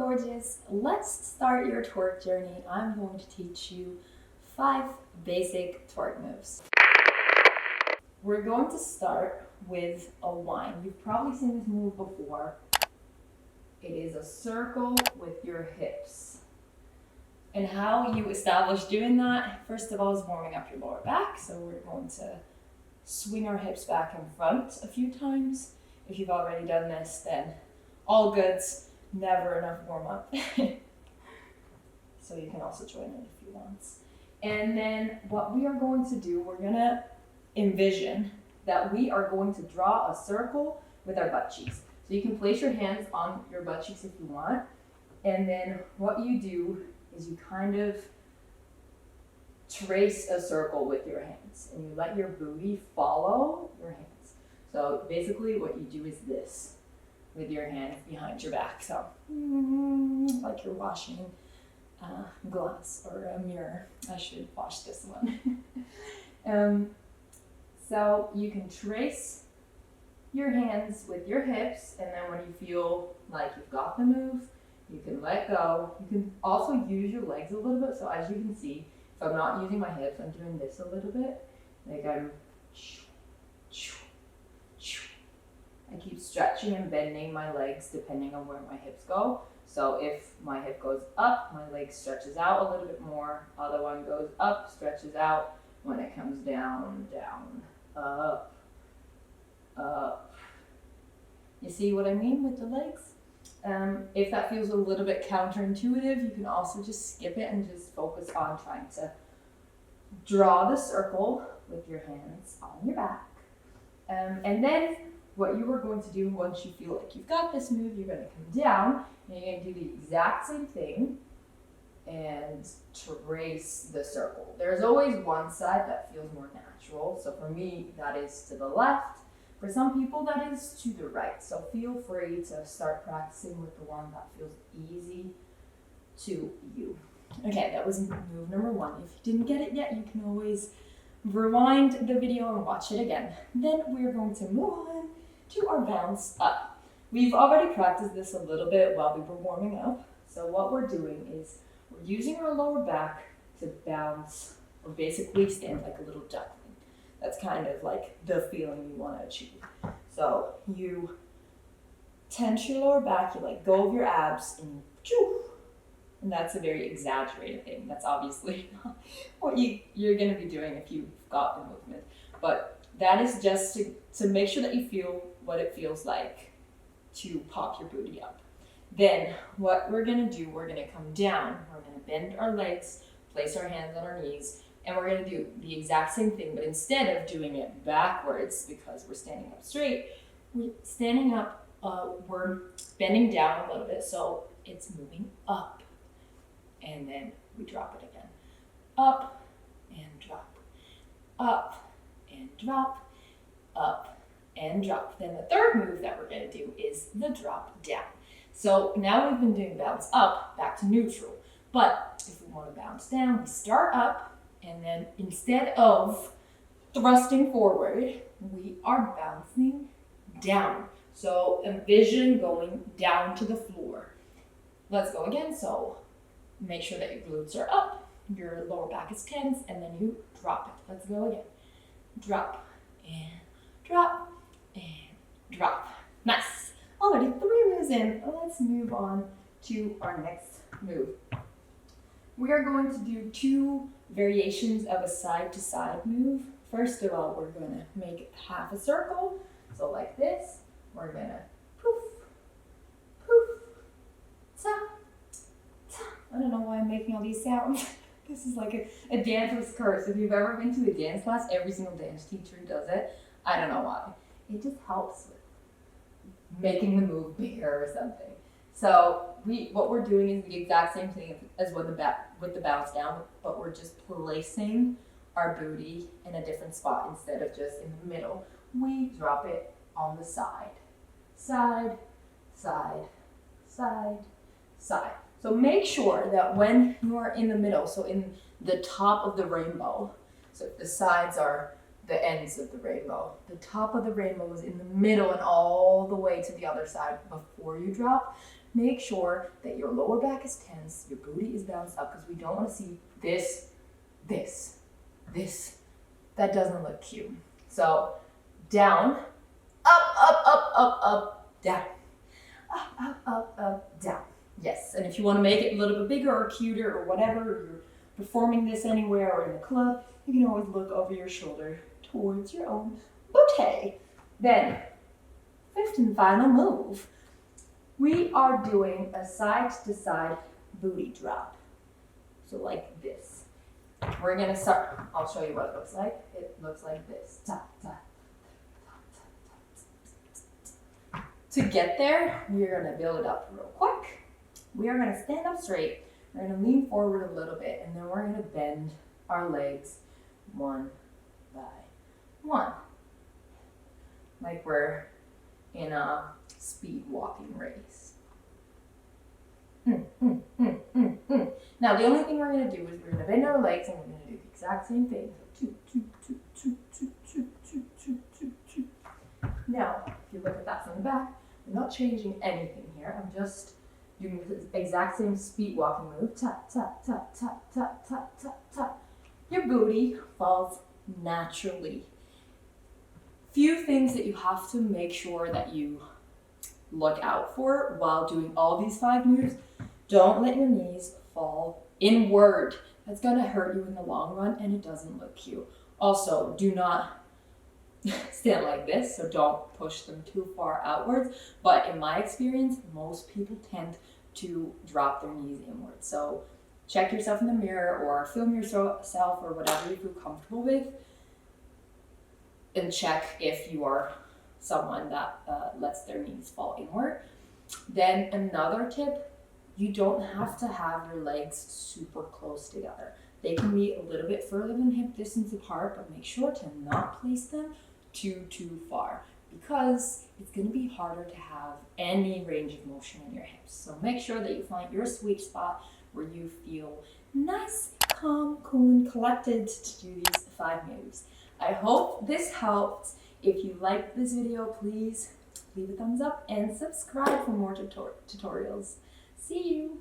gorgeous. Let's start your twerk journey. I'm going to teach you 5 basic twerk moves. We're going to start with a whine. You've probably seen this move before. It is a circle with your hips. And how you establish doing that, first of all, is warming up your lower back. So we're going to swing our hips back in front a few times. If you've already done this, then all goods. Never enough warm up. So you can also join it if you want. And then what we are going to do, we're going to envision that we are going to draw a circle with our butt cheeks. So you can place your hands on your butt cheeks if you want. And then what you do is you kind of trace a circle with your hands. And you let your booty follow your hands. So basically what you do is this. With your hands behind your back, so like you're washing glass or a mirror. I should wash this one. So you can trace your hands with your hips, and then when you feel like you've got the move, you can let go. You can also use your legs a little bit. So as you can see, if I'm not using my hips, I'm doing this a little bit. Like I keep stretching and bending my legs depending on where my hips go. So if my hip goes up, my leg stretches out a little bit more. Other one goes up, stretches out. When it comes down, down, up, up. You see what I mean with the legs? If that feels a little bit counterintuitive, you can also just skip it and just focus on trying to draw the circle with your hands on your back. And then what you are going to do once you feel like you've got this move, you're going to come down and you're going to do the exact same thing and trace the circle. There's always one side that feels more natural. So for me, that is to the left. For some people, that is to the right. So feel free to start practicing with the one that feels easy to you. Okay, that was move number 1. If you didn't get it yet, you can always rewind the video and watch it again. Then we're going to move on to our bounce up. We've already practiced this a little bit while we were warming up. So what we're doing is we're using our lower back to bounce or basically stand like a little duckling. That's kind of like the feeling you want to achieve. So you tense your lower back, you let go of your abs, and and that's a very exaggerated thing. That's obviously not what you're going to be doing if you've got the movement. But that is just to make sure that you feel what it feels like to pop your booty up. Then what we're going to do, we're going to come down. We're going to bend our legs, place our hands on our knees, and we're going to do the exact same thing. But instead of doing it backwards because we're standing up straight, we're standing up, we're bending down a little bit so it's moving up. And then we drop it again. Up and drop. Up and drop. Up and drop. Then the third move that we're going to do is the drop down. So now we've been doing bounce up, back to neutral. But if we want to bounce down, we start up, and then instead of thrusting forward, we are bouncing down. So envision going down to the floor. Let's go again. So make sure that your glutes are up, your lower back is tense, and then you drop it. Let's go again. Drop and drop and drop. Nice. Already 3 moves in. Let's move on to our next move. We are going to do 2 variations of a side-to-side move. First of all, we're going to make half a circle. So like this, we're going to poof, poof, ta, ta. I don't know why I'm making all these sounds. This is like a dancer's curse. If you've ever been to a dance class, every single dance teacher does it. I don't know why. It just helps with making the move bigger or something. So what we're doing is the exact same thing as with the bounce down, but we're just placing our booty in a different spot instead of just in the middle. We drop it on the side. Side, side, side, side. So make sure that when you are in the middle, so in the top of the rainbow, so the sides are the ends of the rainbow, the top of the rainbow is in the middle and all the way to the other side before you drop. make sure that your lower back is tense, your booty is bounced up, because we don't want to see this. That doesn't look cute. So down, up, down. Up, down. Yes, and if you want to make it a little bit bigger or cuter or whatever, or you're performing this anywhere or in the club, you can always look over your shoulder towards your own booty. Then, fifth and final move. We are doing a side-to-side booty drop. So like this. We're going to start, I'll show you what it looks like. It looks like this. Tap, tap. To get there, we're going to build it up real quick. We are going to stand up straight. We're going to lean forward a little bit, and then we're going to bend our legs one by one. Like we're in a speed walking race. Now, the only thing we're going to do is we're going to bend our legs, and we're going to do the exact same thing. So two. Now, if you look at that from the back, I'm not changing anything here. I'm just doing the exact same speed walking move. Tap, tap, tap, tap, tap, tap, tap, tap. Your booty falls naturally. Few things that you have to make sure that you look out for while doing all these 5 moves. Don't let your knees fall inward. That's going to hurt you in the long run, and it doesn't look cute. Also, do not stand like this, so don't push them too far outwards. But in my experience, most people tend to drop their knees inwards. So check yourself in the mirror or film yourself or whatever you feel comfortable with, and check if you are someone that lets their knees fall inward. Then another tip, you don't have to have your legs super close together. They can be a little bit further than hip distance apart, but make sure to not place them too far, because it's going to be harder to have any range of motion in your hips. So make sure that you find your sweet spot where you feel nice, calm, cool, and collected to do these 5 moves. I hope this helped. If you liked this video, please leave a thumbs up and subscribe for more tutorials. See you!